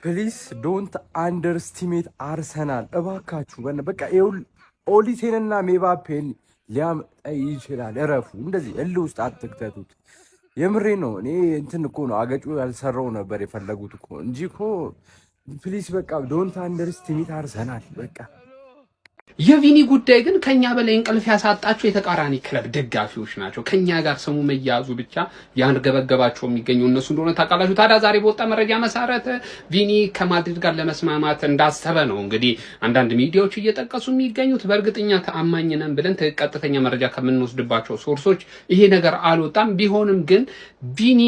ፕሊስ ዶንት አንደርስቲሜት አርሰናል እባካችሁ። በቃ ኦሊሴንና ሜባፔን ሊያመጣ ይችላል። እረፉ። እንደዚህ እል ውስጥ አትክተቱት። የምሬ ነው። እኔ እንትን እኮ ነው አገጩ ያልሰራው ነበር የፈለጉት እኮ እንጂ እኮ ፕሊስ በቃ ዶንት አንደርስቲሜት አርሰናል በቃ። የቪኒ ጉዳይ ግን ከኛ በላይ እንቅልፍ ያሳጣቸው የተቃራኒ ክለብ ደጋፊዎች ናቸው። ከኛ ጋር ስሙ መያዙ ብቻ ያንገበገባቸው የሚገኙ እነሱ እንደሆነ ታውቃላችሁ። ታዲያ ዛሬ በወጣ መረጃ መሰረት ቪኒ ከማድሪድ ጋር ለመስማማት እንዳሰበ ነው እንግዲህ አንዳንድ ሚዲያዎች እየጠቀሱ የሚገኙት። በእርግጠኛ ተአማኝ ነን ብለን ቀጥተኛ መረጃ ከምንወስድባቸው ሶርሶች ይሄ ነገር አልወጣም። ቢሆንም ግን ቪኒ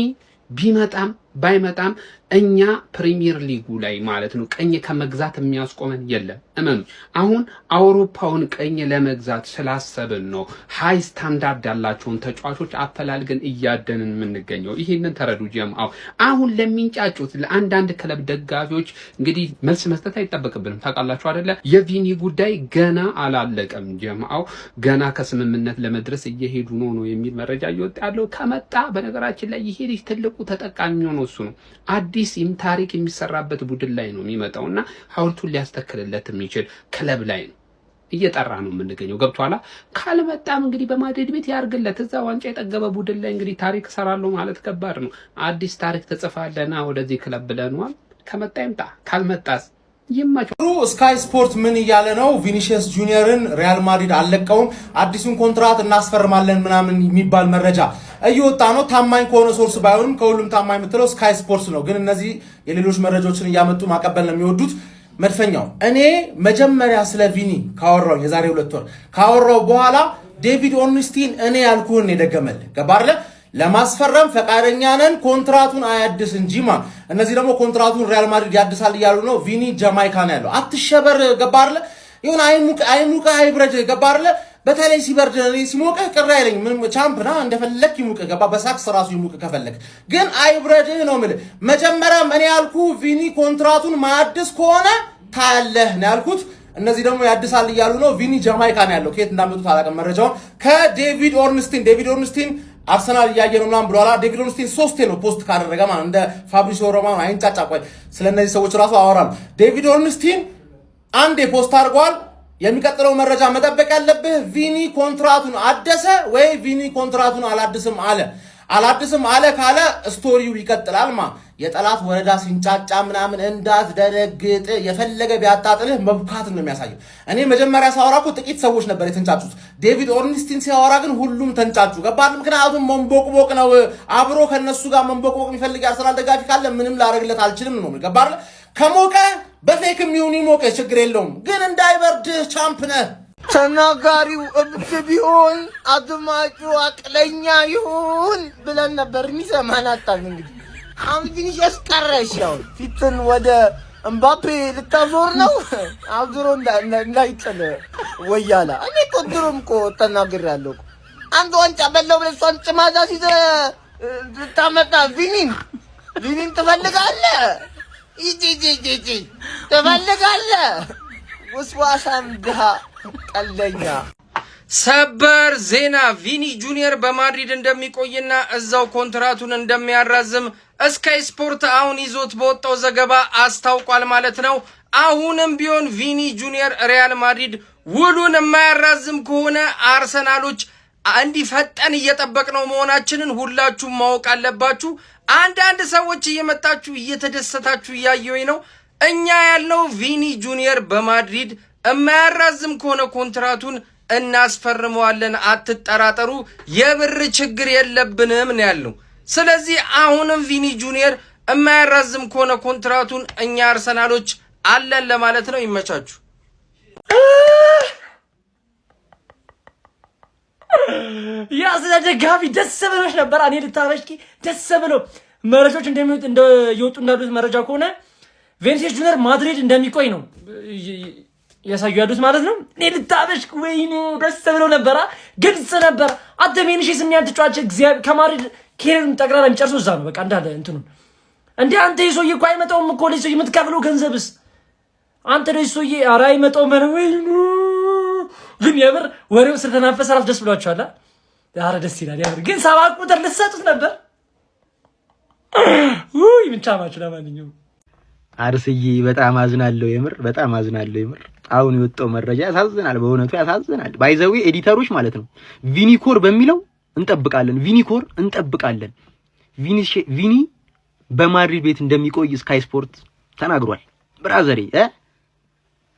ቢመጣም ባይመጣም እኛ ፕሪሚየር ሊጉ ላይ ማለት ነው ቀኝ ከመግዛት የሚያስቆመን የለም። እመኑ። አሁን አውሮፓውን ቀኝ ለመግዛት ስላሰብን ነው ሃይ ስታንዳርድ ያላቸውን ተጫዋቾች አፈላልገን እያደንን የምንገኘው። ይሄንን ተረዱ ጀምአው። አሁን ለሚንጫጩት ለአንዳንድ ክለብ ደጋፊዎች እንግዲህ መልስ መስጠት አይጠበቅብንም። ታውቃላችሁ አይደለ? የቪኒ ጉዳይ ገና አላለቀም ጀምአው። ገና ከስምምነት ለመድረስ እየሄዱ ነው የሚል መረጃ እየወጣ ያለው። ከመጣ በነገራችን ላይ ይሄ ልጅ ትልቁ ተጠቃሚ ነው እሱ ነው። አዲስ ታሪክ የሚሰራበት ቡድን ላይ ነው የሚመጣውና ሐውልቱን ሊያስተክልለት የሚችል ክለብ ላይ ነው እየጠራ ነው የምንገኘው። ገብቷላ? ካልመጣም እንግዲህ በማድሪድ ቤት ያርግለት። እዛ ዋንጫ የጠገበ ቡድን ላይ እንግዲህ ታሪክ ሰራለሁ ማለት ከባድ ነው። አዲስ ታሪክ ተጽፋለና ወደዚህ ክለብ ብለናል። ከመጣ ይምጣ፣ ካልመጣስ ይማቸው። ስካይ ስፖርት ምን እያለ ነው? ቪኒሺየስ ጁኒየርን ሪያል ማድሪድ አልለቀውም፣ አዲሱን ኮንትራት እናስፈርማለን ምናምን የሚባል መረጃ እየወጣ ነው። ታማኝ ከሆነ ሶርስ ባይሆንም ከሁሉም ታማኝ የምትለው ስካይ ስፖርት ነው። ግን እነዚህ የሌሎች መረጃዎችን እያመጡ ማቀበል ነው የሚወዱት። መድፈኛው እኔ መጀመሪያ ስለ ቪኒ ካወራው የዛሬ 2 ወር ካወራው በኋላ ዴቪድ ኦርንስቲን እኔ ያልኩህን የደገመል ገባርለ ለማስፈረም ፈቃደኛ ነን፣ ኮንትራቱን አያድስ እንጂ ማለት። እነዚህ ደግሞ ኮንትራቱን ሪያል ማድሪድ ያድሳል እያሉ ነው። ቪኒ ጃማይካ ነው ያለው። አትሸበር ገባርለ ይሁን አይሙቅ አይብረድ ገባርለ። በተለይ ሲበርድ ሲሞቀ ቅር አይለኝ። ምንም ቻምፕና እንደፈለክ ይሙቅ ገባ። በሳክስ ራሱ ይሙቅ ከፈለክ ግን አይብረድህ ነው የምልህ። መጀመሪያም እኔ ያልኩ ቪኒ ኮንትራቱን ማያድስ ከሆነ ታያለህ ነው ያልኩት። እነዚህ ደግሞ ያድሳል እያሉ ነው። ቪኒ ጃማይካ ነው ያለው። ከየት እንዳመጡት አላውቅም መረጃውን። ከዴቪድ ኦርንስቲን አርሰናል እያየ ነው ምናምን ብሏላ። ዴቪድ ኦርንስቲን 3 ነው ፖስት ካደረገ ማለት እንደ ፋብሪሲዮ ሮማኖ አይንጫጫ። ቆይ ስለነዚህ ሰዎች ራሱ አወራለሁ። ዴቪድ ኦርንስቲን አንዴ ፖስት አድርጓል። የሚቀጥለው መረጃ መጠበቅ ያለብህ ቪኒ ኮንትራቱን አደሰ ወይ ቪኒ ኮንትራቱን አላድስም አለ ካለ ስቶሪው ይቀጥላል። የጠላት ወረዳ ሲንጫጫ ምናምን እንዳትደነግጥ፣ የፈለገ ቢያጣጥልህ መብካት ነው የሚያሳየው። እኔ መጀመሪያ ሳወራ እኮ ጥቂት ሰዎች ነበር የተንጫጩት። ዴቪድ ኦርንስቲን ሲያወራ ግን ሁሉም ተንጫጩ። ገባህ? ምክንያቱም መንቦቅቦቅ ነው። አብሮ ከነሱ ጋር መንቦቅቦቅ የሚፈልግ አርሰናል ደጋፊ ካለ ምንም ላደርግለት አልችልም ነው። ገባህ? ከሞቀ በፌክም ይሁን ይሞቀ ችግር የለውም፣ ግን እንዳይበርድ ቻምፕ ነህ። ተናጋሪው እብድ ቢሆን አድማጩ አቅለኛ ይሁን ብለን ነበር። የሚሰማን አጣን። እንግዲህ አሁን ቪኒሺየስ ቀረሽ። ያው ፊትን ወደ እምባፔ ልታዞር ነው። አዙሮ እንዳይጥል ወያላ። እኔ እኮ ድሮም እኮ ተናግሬያለሁ። አንድ ዋንጫ በላው ብለህ እሷን ጭማዛ ሲዘህ ልታመጣ ቪኒን ትፈልጋለህ? ይጂ ትፈልጋለህ? ወስዋሳም ድሃ ቀለኛ። ሰበር ዜና ቪኒ ጁኒየር በማድሪድ እንደሚቆይና እዛው ኮንትራቱን እንደሚያራዝም ስካይ ስፖርት አሁን ይዞት በወጣው ዘገባ አስታውቋል ማለት ነው። አሁንም ቢሆን ቪኒ ጁኒየር ሪያል ማድሪድ ውሉን የማያራዝም ከሆነ አርሰናሎች እንዲፈጠን እየጠበቅነው መሆናችንን ሁላችሁም ማወቅ አለባችሁ። አንዳንድ ሰዎች እየመጣችሁ እየተደሰታችሁ እያየሁኝ ነው። እኛ ያልነው ቪኒ ጁኒየር በማድሪድ የማያራዝም ከሆነ ኮንትራቱን እናስፈርመዋለን፣ አትጠራጠሩ፣ የብር ችግር የለብንም ነው ያልነው። ስለዚህ አሁንም ቪኒ ጁኒየር የማያራዝም ከሆነ ኮንትራቱን እኛ አርሰናሎች አለን ለማለት ነው። ይመቻችሁ። ያ ስለ ደጋፊ ደስ ብሎሽ ነበር። እኔ ልታረሽቂ ደስ ብሎ መረጃዎች እንደሚወጡ እንዳሉት መረጃ ከሆነ ቪኒሺየስ ጁኒየር ማድሪድ እንደሚቆይ ነው ያሳዩ ያሉት ማለት ነው። እኔ ልታበሽክ ወይኔ ደስ ብሎ ነበር። ግልጽ ነበር። አንተ ቪኒሺየስ የሚያን ተጫዋች እግዚአብሔር ከማድሪድ ኬርን ጠቅላላ የሚጨርሰው እዛ ነው። በቃ እንዳለ እንትኑን እንዴ አንተ ይሶዬ እኮ አይመጣውም እኮ ለይሶዬ የምትከፍለው ገንዘብስ አንተ ለይሶዬ ኧረ አይመጣውም ነው ወይ? ግን የምር ወሬው ስለተናፈሰ ራስ ደስ ብሏቸዋል። ኧረ ደስ ይላል የምር። ግን 7 ቁጥር ልትሰጡት ነበር። ውይ ምን ቻማችሁ። ለማንኛውም አርስዬ በጣም አዝናለሁ፣ የምር በጣም አዝናለሁ የምር። አሁን የወጣው መረጃ ያሳዝናል፣ በእውነቱ ያሳዝናል። ባይዘዌ ኤዲተሮች ማለት ነው ቪኒኮር በሚለው እንጠብቃለን፣ ቪኒኮር እንጠብቃለን። ቪኒ በማድሪድ ቤት እንደሚቆይ ስካይ ስፖርት ተናግሯል። ብራዘሬ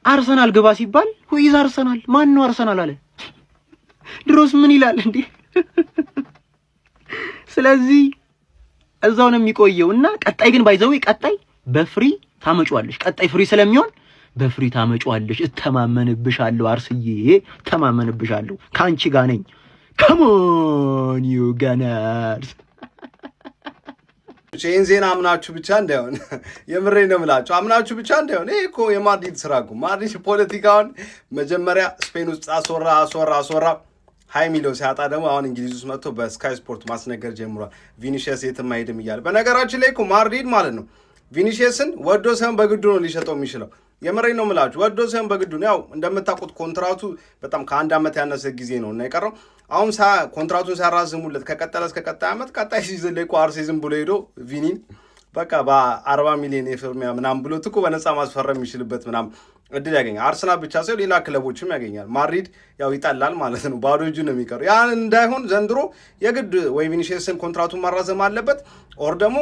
አርሰናል ግባ ሲባል ሁይዝ አርሰናል ማን ነው አርሰናል አለ። ድሮስ ምን ይላል እንዴ? ስለዚህ እዛው ነው የሚቆየው እና ቀጣይ ግን ባይዘው ቀጣይ በፍሪ ታመጫዋለሽ። ቀጣይ ፍሪ ስለሚሆን በፍሪ ታመጫዋለሽ። እተማመንብሻለሁ አርስዬ፣ እተማመንብሻለሁ። ካንቺ ጋር ነኝ። ካም ኦን ዩ ጋናርስ። ይሄን ዜና አምናችሁ ብቻ እንዳይሆን የምሬን ነው የምላችሁ። አምናችሁ ብቻ እንዳይሆን። ይሄ እኮ የማድሪድ ስራ እኮ ማድሪድ ፖለቲካውን መጀመሪያ ስፔን ውስጥ አስወራ ሃይ ሚሊዮ ሲያጣ ደግሞ አሁን እንግሊዝ ውስጥ መጥቶ በስካይ ስፖርት ማስነገር ጀምሯል። ቪኒሺየስ የትም አይሄድም እያለ። በነገራችን ላይ እኮ ማድሪድ ማለት ነው ቪኒሺየስን ወዶ ሳይሆን በግዱ ነው ሊሸጠው የሚችለው። የምሬን ነው የምላችሁ፣ ወዶ ሳይሆን በግዱ ነው። ያው እንደምታውቁት ኮንትራቱ በጣም ከአንድ ዓመት ያነሰ ጊዜ ነው እና የቀረው አሁን ኮንትራቱን ሲያራዝሙለት ከቀጠለ እስከ ቀጣይ ዓመት ቀጣይ ሲዝን ላይ እኮ አርሴ ዝም ብሎ ሄዶ ቪኒን በቃ በ40 ሚሊዮን የፍርሚያ ምናምን ብሎ እኮ በነፃ ማስፈረም የሚችልበት ምናምን እድል ያገኛል። አርሰናል ብቻ ሳይሆን ሌላ ክለቦችም ያገኛል። ማድሪድ ያው ይጣላል ማለት ነው፣ ባዶ እጁ ነው የሚቀሩ። ያን እንዳይሆን ዘንድሮ የግድ ወይ ቪኒሺየስን ኮንትራቱን ማራዘም አለበት ኦር ደግሞ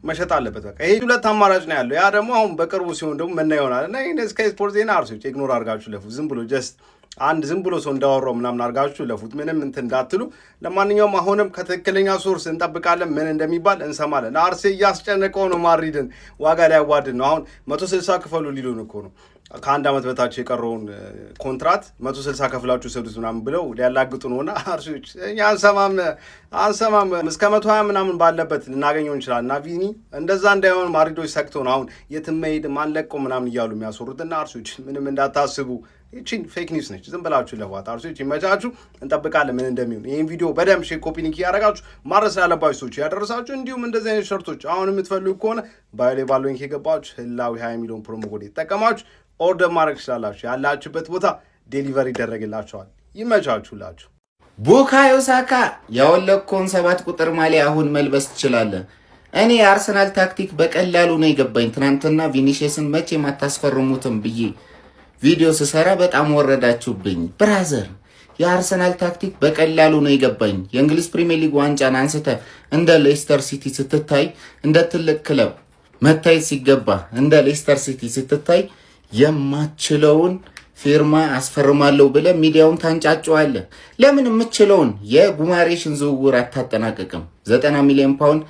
መሸጥ አለበት። በቃ ይሄ ሁለት አማራጭ ነው ያለው። ያ ደግሞ አሁን በቅርቡ ሲሆን ደግሞ መና ይሆናል እና ይሄ ስካይ ስፖርት ዜና አርሶች ኢግኖር አድርጋችሁ ለፉት። ዝም ብሎ ጀስት አንድ ዝም ብሎ ሰው እንዳወራው ምናምን አድርጋችሁ ለፉት። ምንም እንትን እንዳትሉ። ለማንኛውም አሁንም ከትክክለኛ ሶርስ እንጠብቃለን፣ ምን እንደሚባል እንሰማለን። አርሴ እያስጨነቀው ነው፣ ማድሪድን ዋጋ ሊያዋድን ነው። አሁን 160 ክፈሉ ሊሉን እኮ ነው። ከአንድ ዓመት በታች የቀረውን ኮንትራት 160 ከፍላችሁ ሰዱት ምናምን ብለው ሊያላግጡ ነውና አርሶች እኛ አንሰማም። እስከ 120 ምናምን ባለበት ልናገኘው እንችላለን። እና ቪኒ እንደዛ እንዳይሆን ማድሪዶች ሰክተው ነው አሁን የትም መሄድም አንለቀው ምናምን እያሉ የሚያስወሩትና አርሶች ምንም እንዳታስቡ። ይቺን ፌክ ኒውስ ነች፣ ዝም ብላችሁ ለዋት። አርሶች ይመቻችሁ፣ እንጠብቃለን ምን እንደሚሆን። ይህን ቪዲዮ በደንብ ሼር፣ ኮፒ ሊንክ እያደረጋችሁ ማድረስ ላለባችሁ ሰዎች ያደረሳችሁ። እንዲሁም እንደዚህ አይነት ሸርቶች አሁን የምትፈልጉ ከሆነ ባዮ ላይ ባለው ሊንክ የገባችሁ ህላዊ 20 ሚሊዮን ፕሮሞ ኮድ የተጠቀማችሁ ኦርደር ማድረግ ትችላላችሁ። ያላችሁበት ቦታ ዴሊቨሪ ይደረግላችኋል። ይመቻችሁላችሁ። ቡካዮ ሳካ ያወለቅከውን 7 ቁጥር ማሊያ አሁን መልበስ ትችላለህ። እኔ የአርሰናል ታክቲክ በቀላሉ ነው የገባኝ። ትናንትና ቪኒሺየስን መቼም አታስፈርሙትም ብዬ ቪዲዮ ስሰራ በጣም ወረዳችሁብኝ። ብራዘር የአርሰናል ታክቲክ በቀላሉ ነው የገባኝ። የእንግሊዝ ፕሪሚየር ሊግ ዋንጫን አንስተ እንደ ሌስተር ሲቲ ስትታይ፣ እንደ ትልቅ ክለብ መታየት ሲገባ እንደ ሌስተር ሲቲ ስትታይ የማችለውን ፊርማ አስፈርማለሁ ብለ ሚዲያውን ታንጫጫዋለህ። ለምን የምችለውን የጉማሬሽን ዝውውር አታጠናቀቅም? 90 ሚሊዮን ፓውንድ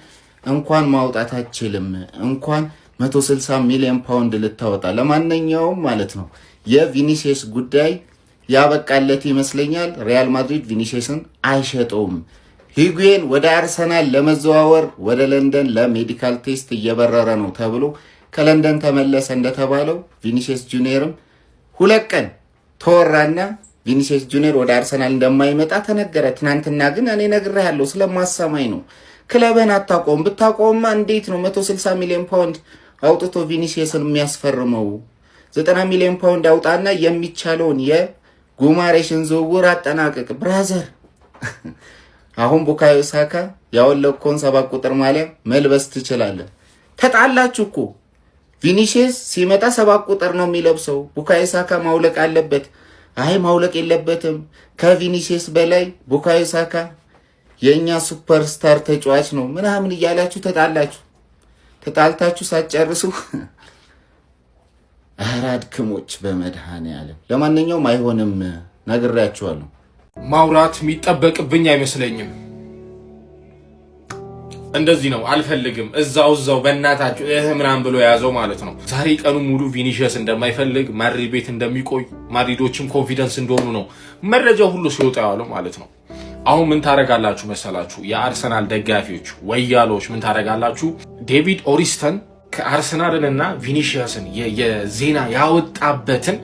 እንኳን ማውጣት አችልም፣ እንኳን 160 ሚሊዮን ፓውንድ ልታወጣ። ለማንኛውም ማለት ነው የቪኒሺየስ ጉዳይ ያበቃለት ይመስለኛል። ሪያል ማድሪድ ቪኒሺየስን አይሸጠውም። ሂጉዌን ወደ አርሰናል ለመዘዋወር ወደ ለንደን ለሜዲካል ቴስት እየበረረ ነው ተብሎ ከለንደን ተመለሰ እንደተባለው ቪኒሺየስ ጁኒየርም 2 ቀን ተወራና ቪኒሺየስ ጁኒየር ወደ አርሰናል እንደማይመጣ ተነገረ። ትናንትና ግን እኔ ነግሬሃለሁ ስለማሰማኝ ነው። ክለብህን አታቆም። ብታቆምማ እንዴት ነው 160 ሚሊዮን ፓውንድ አውጥቶ ቪኒሺየስን የሚያስፈርመው? 90 ሚሊዮን ፓውንድ አውጣና የሚቻለውን የጉማሬሽን ዝውውር አጠናቀቅ ብራዘር። አሁን ቡካዮ ሳካ ያወለቅከውን 7 ቁጥር ማሊያ መልበስ ትችላለህ። ተጣላችሁ እኮ። ቪኒሺየስ ሲመጣ 7 ቁጥር ነው የሚለብሰው። ቡካዮ ሳካ ማውለቅ አለበት። አይ ማውለቅ የለበትም። ከቪኒሺየስ በላይ ቡካዮ ሳካ የኛ ሱፐርስታር ተጫዋች ነው ምናምን እያላችሁ ተጣላችሁ። ተጣልታችሁ ሳትጨርሱ አራድክሞች በመድኃኔዓለም። ለማንኛውም አይሆንም፣ ነግሬያችኋለሁ። ማውራት የሚጠበቅብኝ አይመስለኝም። እንደዚህ ነው አልፈልግም፣ እዛው በእናታችሁ ምናምን ብሎ የያዘው ማለት ነው። ዛሬ ቀኑ ሙሉ ቪኒሺየስ እንደማይፈልግ ማድሪድ ቤት እንደሚቆይ ማድሪዶችም ኮንፊደንስ እንደሆኑ ነው መረጃው ሁሉ ሲወጣ ያለው ማለት ነው። አሁን ምን ታረጋላችሁ መሰላችሁ? የአርሰናል ደጋፊዎች ወያሎች ምን ታረጋላችሁ? ዴቪድ ኦሪስተን ከአርሰናልና ቪኒሺየስን የዜና ያወጣበትን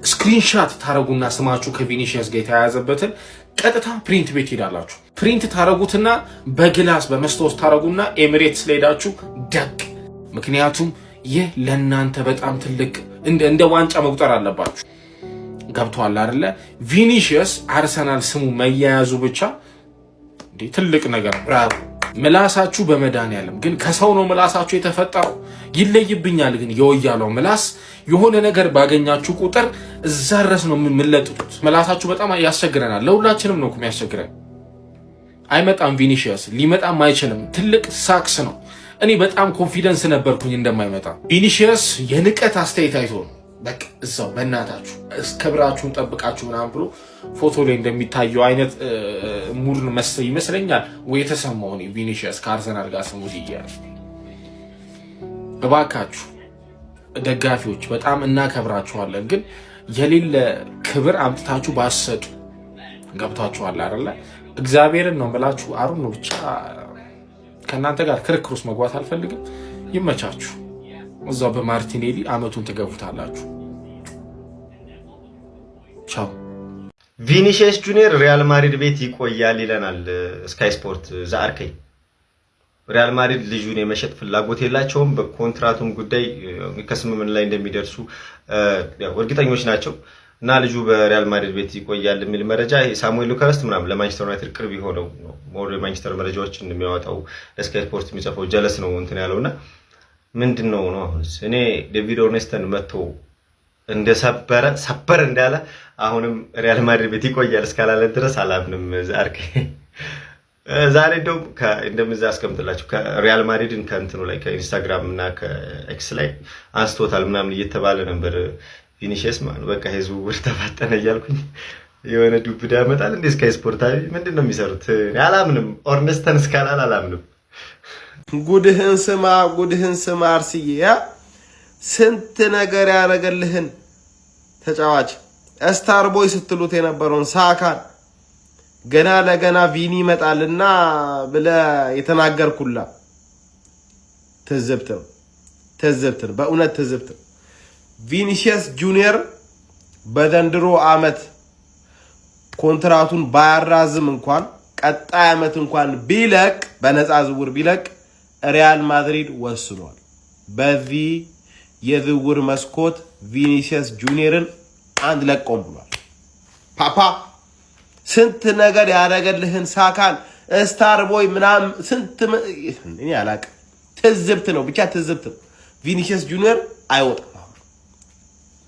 ስክሪንሻት ታረጉና ስማችሁ ከቪኒሺየስ ጋር የተያያዘበትን ቀጥታ ፕሪንት ቤት ሄዳላችሁ። ፕሪንት ታረጉትና በግላስ በመስታወት ታረጉና ኤሚሬትስ ሄዳችሁ ደቅ። ምክንያቱም ይህ ለእናንተ በጣም ትልቅ እንደ ዋንጫ መቁጠር አለባችሁ። ገብቷል አይደለ? ቪኒሺየስ አርሰናል ስሙ መያያዙ ብቻ ትልቅ ነገር። ብራቮ ምላሳችሁ በመድኃኒዓለም ግን ከሰው ነው ምላሳችሁ የተፈጠረው ይለይብኛል። ግን የወያለው ምላስ የሆነ ነገር ባገኛችሁ ቁጥር እዛ ድረስ ነው የምንለጥጡት። ምላሳችሁ በጣም ያስቸግረናል። ለሁላችንም ነው የሚያስቸግረን። አይመጣም ቪኒሺየስ ሊመጣም አይችልም። ትልቅ ሳክስ ነው። እኔ በጣም ኮንፊደንስ ነበርኩኝ እንደማይመጣ። ቪኒሺየስ የንቀት አስተያየት አይቶ ነው በቃ እዛው በእናታችሁ ክብራችሁን ጠብቃችሁ ምናምን ብሎ ፎቶ ላይ እንደሚታየው አይነት ሙድ ይመስለኛል ወይ የተሰማው ነው። ቪኒሺየስ ከአርሰናል ጋር ስሙ ይያል። እባካችሁ ደጋፊዎች በጣም እናከብራችኋለን፣ ግን የሌለ ክብር አምጥታችሁ ባሰጡ ገብታችኋል አይደለ? እግዚአብሔርን ነው የምላችሁ። አሩን ነው ብቻ ከእናንተ ጋር ክርክር ውስጥ መግባት አልፈልግም። ይመቻችሁ። እዛው በማርቲኔሊ አመቱን ትገቡታላችሁ። ቻው። ቪኒሺየስ ጁኒየር ሪያል ማድሪድ ቤት ይቆያል ይለናል ስካይ ስፖርት ዛአርከይ። ሪያል ማድሪድ ልጁን የመሸጥ ፍላጎት የላቸውም። በኮንትራቱም ጉዳይ ከስምምነት ላይ እንደሚደርሱ እርግጠኞች ናቸው እና ልጁ በሪያል ማድሪድ ቤት ይቆያል የሚል መረጃ ሳሙኤል ሉካስት ምናምን ለማንቸስተር ዩናይትድ ቅርብ የሆነው ነው። ሞር የማንቸስተር መረጃዎችን የሚያወጣው ስካይ ስፖርት የሚጽፈው ጀለስ ነው እንትን ያለውና ምንድነው ነው አሁንስ እኔ ዴቪድ ኦርኔስተን መጥቶ ሰበር እንዳለ አሁንም ሪያል ማድሪድ ቤት ይቆያል እስካላለ ድረስ አላምንም። ዛሬ እንደምዛ አስቀምጥላችሁ ከሪያል ማድሪድን ከእንትኑ ላይ ከኢንስታግራም እና ከኤክስ ላይ አንስቶታል ምናምን እየተባለ ነበር። ቪኒሺየስ ማለት በቃ ህዝቡ ወር ተፋጠነ እያልኩኝ የሆነ ዱብዳ ያመጣል እንዴ ስካይ ስፖርታዊ ምንድነው የሚሰሩት? አላምንም። ኦርኔስተን እስካላለ አላምንም። ጉድህን ስማ አርስዬ፣ ስንት ነገር ያደረገልህን ተጫዋች ስታር ቦይ ስትሉት የነበረውን ሳካን ገና ለገና ቪኒ ይመጣልና ብለ የተናገርኩላ ትዝብት ነው። በእውነት ትዝብት ነው። ቪኒሺየስ ጁኒየር በዘንድሮ አመት ኮንትራቱን ባያራዝም እንኳን ቀጣይ አመት እንኳን ቢለቅ በነፃ ዝውውር ቢለቅ ሪያል ማድሪድ ወስኗል። በዚህ የዝውውር መስኮት ቪኒሺየስ ጁኒየርን አንድ ለቆም ብሏል። ፓፓ ስንት ነገር ያደረገልህን ሳካን ስታር ቦይ ምናምን ስንት እኔ አላቅም። ትዝብት ነው ብቻ ትዝብት ነው። ቪኒሺየስ ጁኒየር አይወጣም።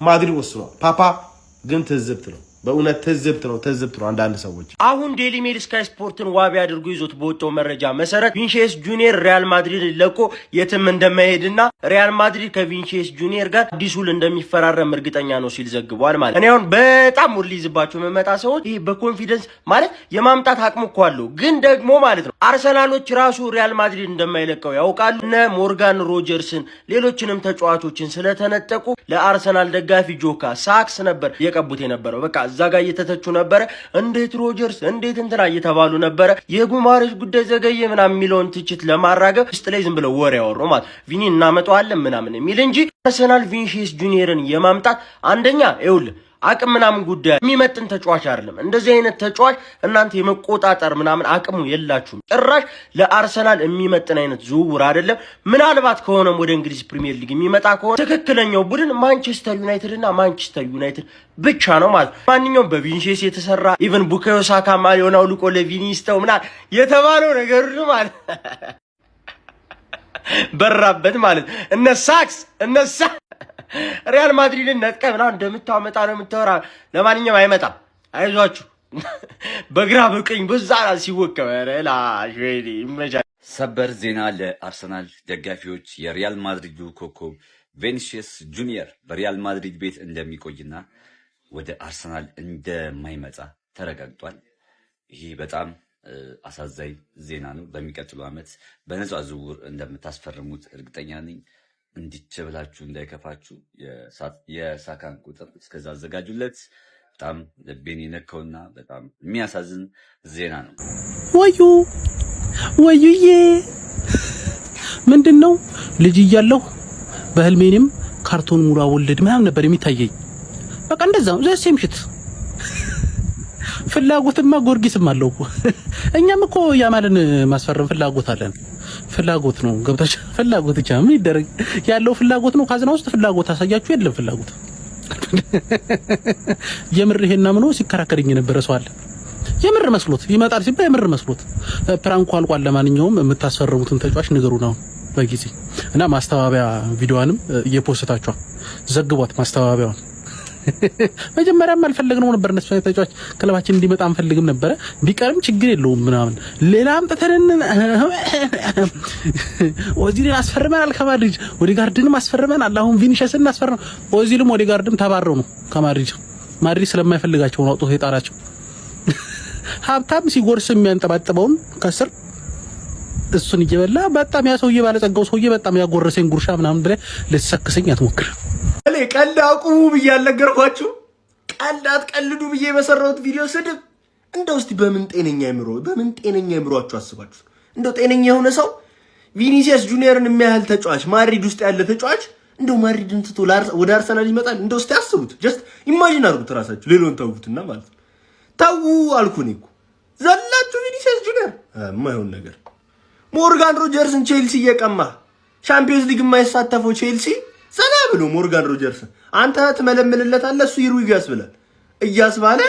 ማድሪድ ወስኗል። ፓፓ ግን ትዝብት ነው። በእውነት ትዝብት ነው። አንዳንድ ሰዎች አሁን ዴሊ ሜል ስካይ ስፖርትን ዋቢ አድርጎ ይዞት በወጣው መረጃ መሰረት ቪኒሺየስ ጁኒየር ሪያል ማድሪድ ለቆ የትም እንደማይሄድና ሪያል ማድሪድ ከቪኒሺየስ ጁኒየር ጋር አዲስ ውል እንደሚፈራረም እርግጠኛ ነው ሲል ዘግቧል። ማለት እኔ አሁን በጣም ሙሉ ይዝባቸው መመጣ ሰዎች ይሄ በኮንፊደንስ ማለት የማምጣት አቅሙ እኮ አለው፣ ግን ደግሞ ማለት ነው አርሰናሎች ራሱ ሪያል ማድሪድ እንደማይለቀው ያውቃሉ። እነ ሞርጋን ሮጀርስን ሌሎችንም ተጫዋቾችን ስለተነጠቁ ለአርሰናል ደጋፊ ጆካ ሳክስ ነበር የቀቡት የነበረው። በቃ እዛ ጋር እየተተቹ ነበረ። እንዴት ሮጀርስ እንዴት እንትና እየተባሉ ነበረ። የጉማሬሽ ጉዳይ ዘገየ ምናምን የሚለውን ትችት ለማራገብ ውስጥ ላይ ዝም ብለው ወሬ ያወሩ ማለት ቪኒ እናመጣዋለን ምናምን የሚል እንጂ አርሰናል ቪኒሺየስ ጁኒየርን የማምጣት አንደኛ ይኸውልህ አቅም ምናምን ጉዳይ የሚመጥን ተጫዋች አይደለም። እንደዚህ አይነት ተጫዋች እናንተ የመቆጣጠር ምናምን አቅሙ የላችሁም። ጭራሽ ለአርሰናል የሚመጥን አይነት ዝውውር አይደለም። ምናልባት ከሆነም ወደ እንግሊዝ ፕሪሚየር ሊግ የሚመጣ ከሆነ ትክክለኛው ቡድን ማንቸስተር ዩናይትድ እና ማንቸስተር ዩናይትድ ብቻ ነው ማለት ነው። ማንኛውም በቪኒሺየስ የተሰራ ኢቨን ቡካዮ ሳካ ማሊዮን አውልቆ ለቪኒ ይስተው ምናምን የተባለው ነገር ማለት በራበት ማለት እነሳ ሪያል ማድሪድን ነጥቀህ ምናምን እንደምታመጣ ነው የምታወራ። ለማንኛውም አይመጣም፣ አይዟችሁ። በግራ በቀኝ በዛራ ሲወከው ይመቻል። ሰበር ዜና ለአርሰናል ደጋፊዎች፣ የሪያል ማድሪዱ ኮከብ ቪኒሺየስ ጁኒየር በሪያል ማድሪድ ቤት እንደሚቆይና ወደ አርሰናል እንደማይመጣ ተረጋግጧል። ይህ በጣም አሳዛኝ ዜና ነው። በሚቀጥለው ዓመት በነፃ ዝውውር እንደምታስፈርሙት እርግጠኛ ነኝ። እንዲች ብላችሁ እንዳይከፋችሁ የሳካን ቁጥር እስከዛ አዘጋጁለት። በጣም ልቤን የነካውና በጣም የሚያሳዝን ዜና ነው። ወዩዬ ምንድን ነው? ልጅ እያለሁ በህልሜንም ካርቶን ሙሉ ወለድ ምናምን ነበር የሚታየኝ። በቃ እንደዛው ዘሴም ሽት ፍላጎትማ ጎርጊስም አለው እኮ። እኛም እኮ ያማልን ማስፈረም ፍላጎት አለን። ፍላጎት ነው ገብታች ፍላጎት ብቻ ምን ይደረግ ያለው ፍላጎት ነው። ካዝና ውስጥ ፍላጎት አሳያችሁ የለም ፍላጎት የምር ይሄና ምኑ ሲከራከርኝ ነበር። ሰው አለ የምር መስሎት ይመጣል ሲባል የምር መስሎት ፕራንኩ አልቋል። ለማንኛውም የምታስፈርሙትን ተጫዋች ንገሩ ነው በጊዜ እና ማስተባበያ ቪዲዮዋንም እየፖስታችኋል ዘግቧት ማስተባበያውን። መጀመሪያም አልፈለግነው ነበር እነሱ ተጫዋች ክለባችን እንዲመጣ አንፈልግም ነበር። ቢቀርም ችግር የለውም ምናምን ሌላ አምጥተን ኦዚልን አስፈርመናል ከማድሪድ ኦዴጋርድንም አስፈርመናል። አሁን ቪኒሺየስን አስፈርመን ኦዚልም ኦዴጋርድም ተባረሩ ነው ከማድሪድ ማድሪድ ስለማይፈልጋቸው ነው አውጥቶ የጣላቸው። ሀብታም ሲጎርስ የሚያንጠባጥበውን ከስር እሱን እየበላ በጣም ያ ሰውዬ ባለጸጋው ሰውዬ በጣም ያጎረሰኝ ጉርሻ ምናምን ብለህ ልትሰክሰኝ አትሞክር። እኔ ቀልድ አቁሙ ብዬ አልነገርኳችሁ? ቀልድ አትቀልዱ ብዬ በሰራሁት ቪዲዮ ስድብ። እንደው እስቲ በምን ጤነኛ አይምሯችሁ አስባችሁ? እንደው ጤነኛ የሆነ ሰው ቪኒሲየስ ጁኒየርን የሚያህል ተጫዋች ማድሪድ ውስጥ ያለ ተጫዋች እንደው ማድሪድን ትቶ ወደ አርሰናል ይመጣል? እንደው እስቲ አስቡት። ጀስት ኢማጂን አድርጉት ራሳችሁ። ሌሎን ተውትና ማለት ነው። ተው አልኩኝ እኮ ዘላችሁ ቪኒሲየስ ጁኒየር የማይሆን ነገር። ሞርጋን ሮጀርስን ቼልሲ እየቀማ ሻምፒዮንስ ሊግ የማይሳተፈው ቼልሲ ዘና ብሎ ሞርጋን ሮጀርስን አንተ ትመለምልለታለህ፣ እሱ ይሩ ያስብላል እያስባለ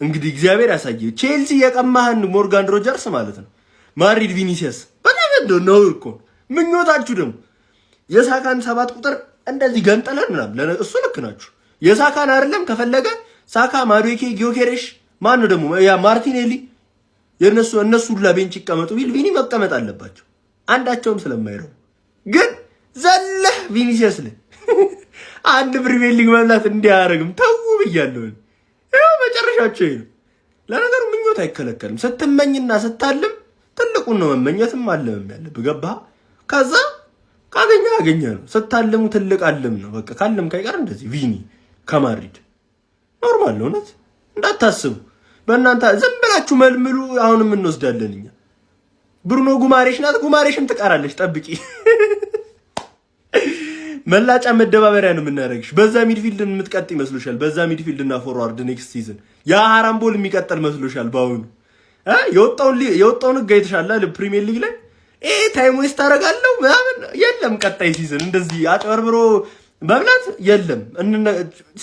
እንግዲህ እግዚአብሔር ያሳየው። ቼልሲ የቀማህን ሞርጋን ሮጀርስ ማለት ነው። ማድሪድ ቪኒሲየስ በጣም ነው እኮ ምኞታችሁ። ደግሞ የሳካን 7 ቁጥር እንደዚህ ገንጠለን ምናምን እሱ ልክ ናችሁ። የሳካን አይደለም ከፈለገ ሳካ፣ ማዱዌኬ፣ ጊዮኬሬሽ ማን ነው ደግሞ ያ ማርቲኔሊ እነሱ ሁላ ቤንች ይቀመጡ ቢል ቪኒ መቀመጥ አለባቸው አንዳቸውም ስለማይረው። ግን ዘለህ ቪኒሲየስ ላይ አንድ ፕሪሚየር ሊግ መብላት እንዲያረግም ተው ብያለሁ። ያው መጨረሻቸው ይሄ ነው። ለነገሩ ምኞት አይከለከልም። ስትመኝና ስታልም ትልቁን ነው መመኘትም አለምም ያለብህ። ገባህ? ከዛ ካገኘ ነው። ስታልሙ ትልቅ አለም ነው። በቃ ካለም ካይቀር እንደዚህ ቪኒ ከማድሪድ ኖርማል ነው። እውነት እንዳታስቡ በእናንተ ዝም ብላችሁ መልምሉ። አሁንም እንወስዳለን እኛ። ብሩኖ ጉማሬሽ ናት፣ ጉማሬሽም ትቀራለች። ጠብቂ። መላጫ መደባበሪያ ነው የምናደርግሽ። በዛ ሚድፊልድ የምትቀጥ ይመስሉሻል? በዛ ሚድፊልድ እና ፎርዋርድ ኔክስት ሲዝን ያ ሃራምቦል የሚቀጥል መስሎሻል? ባሁኑ የወጣውን ህግ አይተሻል ፕሪሚየር ሊግ ላይ ታይም ዌስት አደርጋለሁ ምናምን የለም። ቀጣይ ሲዝን እንደዚህ አጭበርብሮ መብላት የለም።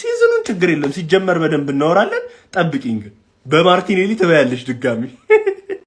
ሲዝኑን ችግር የለም ሲጀመር በደንብ እናወራለን። ጠብቂኝ ግን በማርቲኔሊ ትበያለሽ ድጋሚ